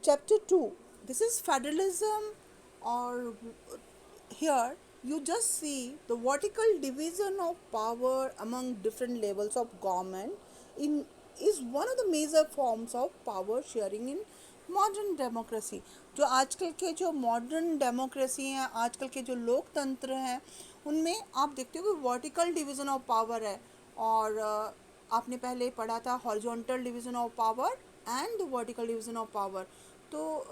Chapter 2. This is federalism, or here you just see the vertical division of power among different levels of government in is one of the major forms of power sharing in modern democracy. जो आजकल के जो modern democracy हैं, आजकल के जो लोकतंत्र हैं, उनमें आप देखते हो कि वर्टिकल डिवीज़न ऑफ पावर है. और आपने पहले पढ़ा था horizontal division of power and the vertical division of power. तो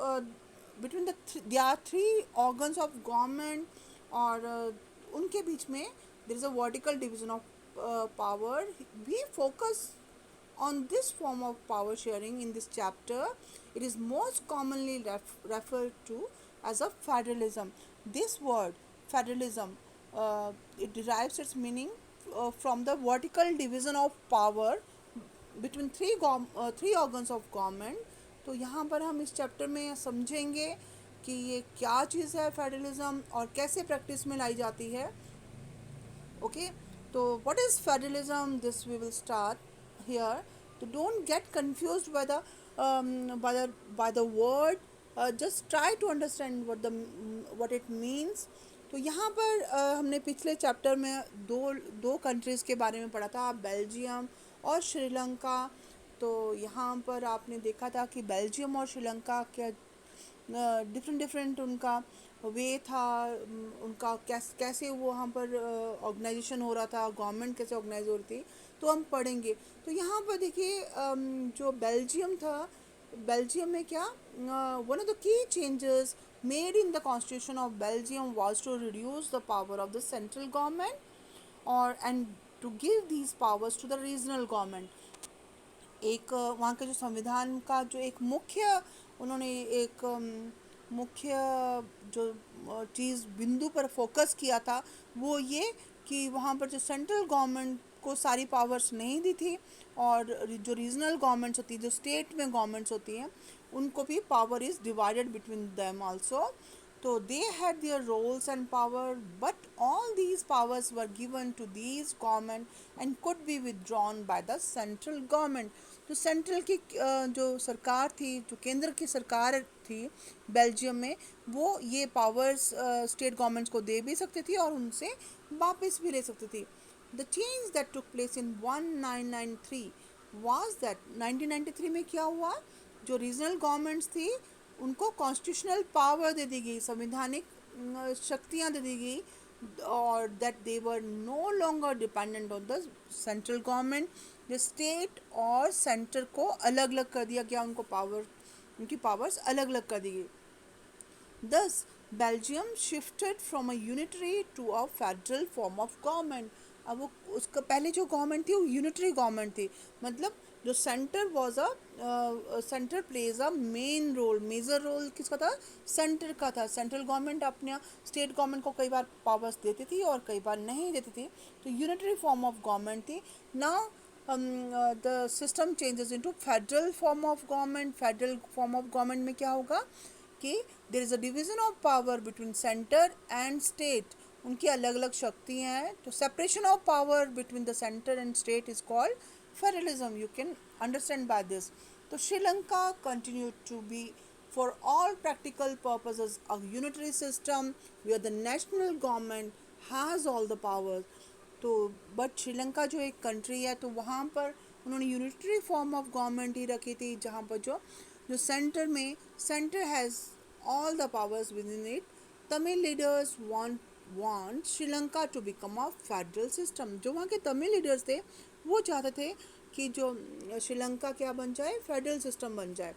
between there are three organs of government, और उनके बीच में there is a vertical division of power. We focus on this form of power sharing in this chapter. It is most commonly referred to as a federalism. This word federalism, it derives its meaning from the vertical division of power between three organs of government. तो यहाँ पर हम इस chapter में समझेंगे कि ये क्या चीज़ है फेडरलिज्म और कैसे प्रैक्टिस में लाई जाती है. Okay, so what is federalism? This we will start here. So don't get confused by the by the word. Just try to understand what it means. तो यहाँ पर हमने पिछले चैप्टर में दो दो कंट्रीज़ के बारे में पढ़ा था, बेल्जियम और श्रीलंका. तो यहाँ पर आपने देखा था कि बेल्जियम और श्रीलंका के डिफरेंट डिफरेंट उनका वे था, उनका कैसे वो वहाँ पर ऑर्गेनाइजेशन हो रहा था, गवर्नमेंट कैसे ऑर्गेनाइज हो रही थी, तो हम पढ़ेंगे. तो यहाँ पर देखिए जो बेल्जियम था, बेल्जियम में क्या one of the key changes made in the constitution of Belgium was to reduce the power of the central government और and to give these powers to the regional government. एक वहाँ के जो संविधान का जो एक मुख्य उन्होंने एक मुख्य जो चीज़ बिंदु पर फोकस किया था वो ये कि वहाँ पर जो सेंट्रल गवर्नमेंट को सारी पावर्स नहीं दी थी, और जो रीजनल गवर्नमेंट्स होती है, जो स्टेट में गवर्नमेंट्स होती हैं, उनको भी power is divided between them also. So they had their roles and power, but all these powers were given to these government and could be withdrawn by the central government. तो central की जो सरकार थी, जो केंद्र की सरकार थी बेल्जियम में, वो ये पावर्स स्टेट गवर्नमेंट्स को दे भी सकती थी और उनसे वापस भी ले सकती थी. The change that took place in 1993 was that 1993 में क्या हुआ, जो रीजनल गवर्नमेंट्स थी उनको कॉन्स्टिट्यूशनल पावर दे दी गई, संवैधानिक शक्तियाँ दे दी गई, और that they were no longer dependent on the central government. The state और सेंटर को अलग अलग कर दिया गया, उनको पावर, उनकी पावर्स अलग अलग कर दी गई. Thus, Belgium shifted from a unitary to a federal form of government. अब वो उसका पहले जो गवर्नमेंट थी वो यूनिटरी गवर्नमेंट थी, मतलब जो centre was a centre plays a main role, major role किसका था, सेंटर का था. सेंट्रल गवर्नमेंट अपने स्टेट गवर्नमेंट को कई बार पावर्स देती थी और कई बार नहीं देती थी. तो यूनिटरी फॉर्म ऑफ गवर्नमेंट थी. Now the system changes into federal form of government. Federal form of government में क्या होगा कि there is a division of power between centre and state. उनकी अलग अलग शक्तियाँ हैं. तो separation of power between the centre and state is called federalism. You can understand by this. तो Sri Lanka continue to be for all practical purposes a unitary system where the national government has all the powers. तो but Sri Lanka जो एक country है, तो वहाँ पर उन्होंने unitary form of government ही रखी थी, जहाँ पर जो जो सेंटर में centre has all the powers within it. Tamil leaders want Sri Lanka to become a federal system. जो वहाँ के तमिल लीडर्स थे वो चाहते थे कि जो श्रीलंका क्या बन जाए, फेडरल सिस्टम बन जाए.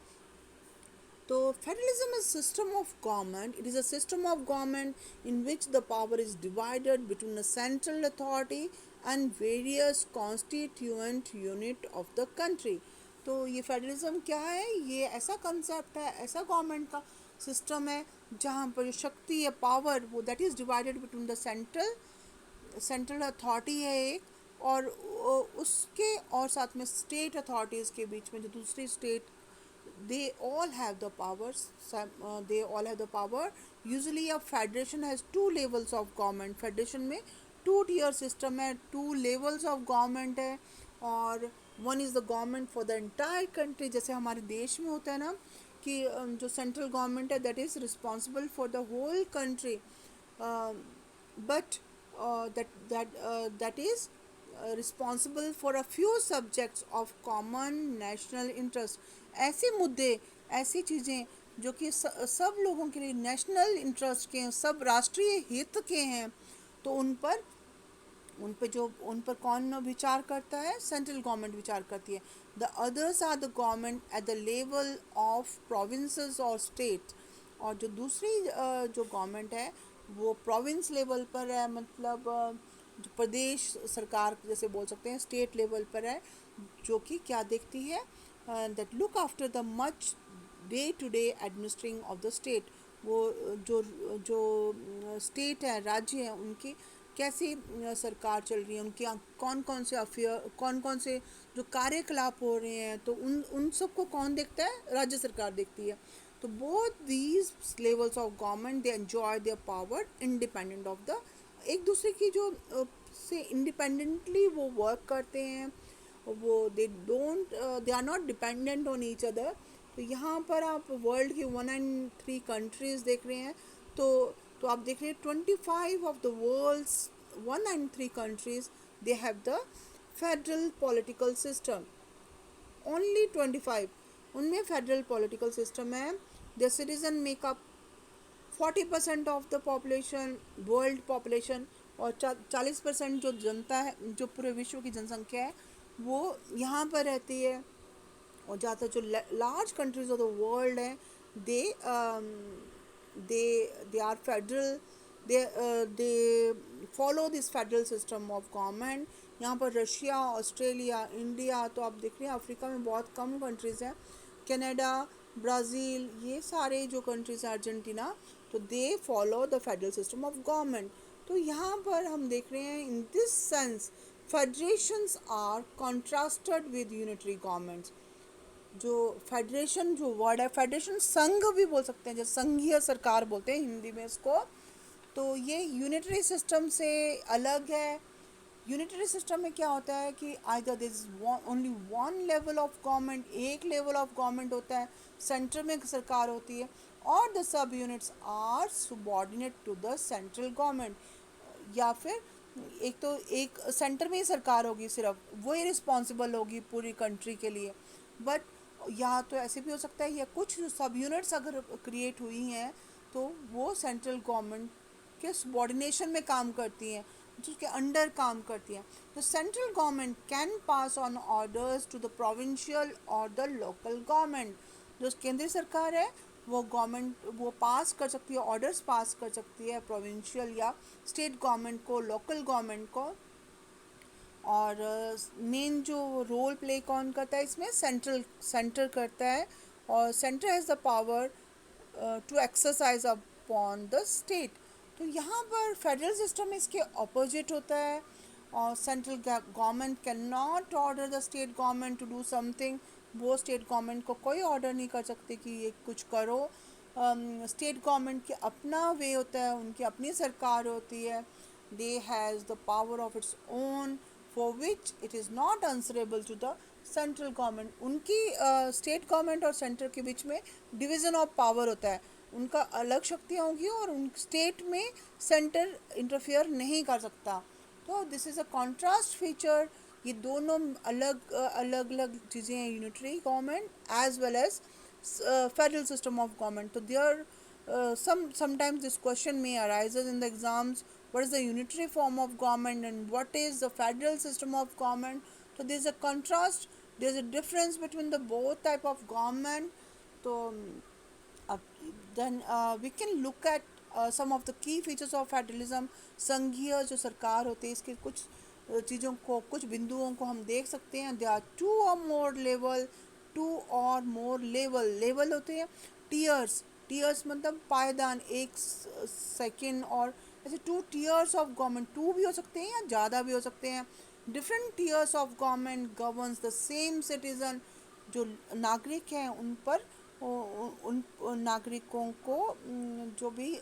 तो federalism is system of government. It is a system of government in which the power is divided between a central authority and various constituent unit of the country. तो ये फेडरलिज्म क्या है, ये ऐसा concept है, ऐसा गवर्नमेंट का system है जहाँ पर जो शक्ति है, पावर, वो that is divided between the central authority है एक, और उसके और साथ में स्टेट अथॉरिटीज़ के बीच में जो दूसरी state, they all have the powers. They all have the power. Usually a federation has two levels of government. Federation में two tier system है, two levels of government है, और one is the government for the entire country. जैसे हमारे देश में होता है ना कि जो सेंट्रल गवर्नमेंट है that is responsible for the whole country, but that is responsible for a few subjects of common national interest. ऐसे मुद्दे, ऐसी चीज़ें जो कि सब लोगों के लिए नेशनल इंटरेस्ट के हैं, सब राष्ट्रीय हित के हैं, तो उन पर कौन विचार करता है? सेंट्रल गवर्नमेंट विचार करती है. The others are the government at the level of provinces और स्टेट. और जो दूसरी जो गवर्नमेंट है वो प्रोविंस लेवल पर है, मतलब जो प्रदेश सरकार जैसे बोल सकते हैं, स्टेट लेवल पर है, जो कि क्या देखती है? That look after the much day to day administering of the state. वो जो जो स्टेट है, राज्य है, उनकी कैसी सरकार चल रही है, उनके कौन कौन से अफेयर, कौन कौन से जो कार्यकलाप हो रहे हैं, तो उन सब को कौन देखता है? राज्य सरकार देखती है. तो both these levels of government they enjoy their power independent of the, एक दूसरे की जो से इंडिपेंडेंटली वो वर्क करते हैं, वो they are not dependent on each other. तो यहाँ पर आप वर्ल्ड की 103 कंट्रीज देख रहे हैं. तो आप देख रहे हैं 25 of the world's 103 countries they have the federal political system. Only 25 उनमें फेडरल पॉलिटिकल सिस्टम है. The citizen makeup 40% of the population, world population, और 40% जो जनता है, जो पूरे विश्व की जनसंख्या है, वो यहाँ पर रहती है. और ज़्यादातर जो large countries of the world हैं, they they are federal, they follow this federal system of government. यहाँ पर रशिया, ऑस्ट्रेलिया, इंडिया, तो आप देख रहे हैं अफ्रीका में बहुत कम कंट्रीज़ हैं, कनाडा, ब्राज़ील, ये सारे जो कंट्रीज़ हैं, अर्जेंटीना, तो they follow the federal system of government. तो यहाँ पर हम देख रहे हैं in this sense federations are contrasted with unitary governments. जो फेडरेशन जो वर्ड है, फेडरेशन संघ भी बोल सकते हैं, जैसे संघीय सरकार बोलते हैं हिंदी में इसको, तो ये यूनिटरी सिस्टम से अलग है. यूनिटरी सिस्टम में क्या होता है कि either this is only one level of government, एक लेवल ऑफ गवर्नमेंट होता है, सेंटर में सरकार होती है, और the sub units are subordinate to the central government. या फिर एक तो एक सेंटर में ही सरकार होगी, सिर्फ वो ही रिस्पॉन्सिबल होगी पूरी कंट्री के लिए. बट या तो ऐसे भी हो सकता है, या कुछ सब यूनिट्स अगर क्रिएट हुई हैं तो वो सेंट्रल गवर्नमेंट के सबॉर्डिनेशन में काम करती हैं, जिसके अंडर काम करती हैं. तो central government can pass on orders to the provincial और द लोकल गवर्नमेंट. जो केंद्रीय सरकार है वो गवर्नमेंट वो पास कर सकती है, ऑर्डर्स पास कर सकती है प्रोविंशियल या स्टेट गवर्नमेंट को, लोकल गवर्नमेंट को. और मेन जो रोल प्ले कौन करता है इसमें? सेंटर करता है, और centre has the power to exercise upon the state. तो यहाँ पर फेडरल सिस्टम इसके ऑपोजिट होता है, और central government can not order the state government to do something. वो स्टेट गवर्नमेंट को कोई ऑर्डर नहीं कर सकते कि ये कुछ करो. स्टेट गवर्नमेंट के अपना वे होता है, उनकी अपनी सरकार होती है. They has the power of its own for which it is not answerable to the central government. उनकी स्टेट गवर्नमेंट और सेंटर के बीच में डिवीज़न ऑफ पावर होता है, उनका अलग शक्तियाँ होंगी, और उन स्टेट में सेंटर इंटरफेयर नहीं कर सकता. तो this is a contrast feature. ये दोनों अलग अलग अलग चीज़ें हैं, unitary government as well as federal system of government. तो there sometimes this question may arises in the exams: what is the unitary form of government and what is the federal system of government? So there is a contrast, there is a difference between the both type of government. So uh, then we can look at some of the key features of federalism. संघीय जो सरकार होती है, इसके कुछ चीज़ों को, कुछ बिंदुओं को हम देख सकते हैं. there are two or more level होते हैं. टीयर्स मतलब पायदान, एक सेकेंड, और ऐसे 2 टीयर्स ऑफ गवर्नमेंट, 2 भी हो सकते हैं या ज़्यादा भी हो सकते हैं. Different tears of government governs the same citizen. जो नागरिक हैं उन पर उन नागरिकों को जो भी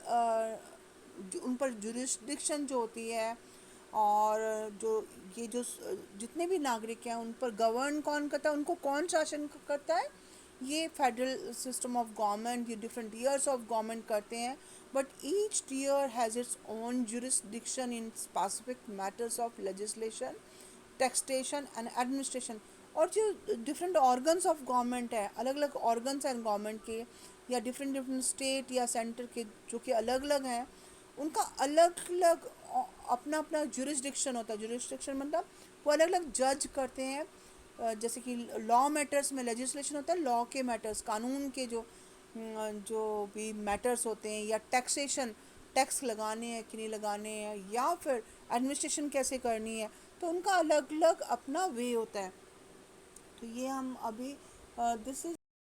उन पर जुरिस्डिक्शन जो होती है, और जो जितने भी नागरिक हैं उन पर गवर्न कौन करता है, उनको कौन शासन करता है? ये फेडरल सिस्टम ऑफ गवर्नमेंट, ये डिफरेंट ईयर्स ऑफ गवर्नमेंट करते हैं, but each year has its own jurisdiction in specific matters of legislation, taxation and administration. और जो डिफरेंट ऑर्गन्स ऑफ गवर्नमेंट है, अलग अलग ऑर्गन्स हैं गवर्नमेंट के, या डिफरेंट डिफरेंट स्टेट या सेंटर के जो कि अलग अलग हैं, उनका अलग अलग अपना अपना जुरिस्डिक्शन होता है। जुरिस्डिक्शन मतलब वो अलग अलग जज करते हैं। जैसे कि लॉ मैटर्स में लेजिस्लेशन होता है, लॉ के मैटर्स, कानून के जो भी मैटर्स होते हैं, या टैक्सेशन, टैक्स लगाने हैं कि नहीं लगाने हैं, या फिर एडमिनिस्ट्रेशन कैसे करनी है, तो उनका अलग अलग अपना वे होता है। तो ये हम अभी दिस इज़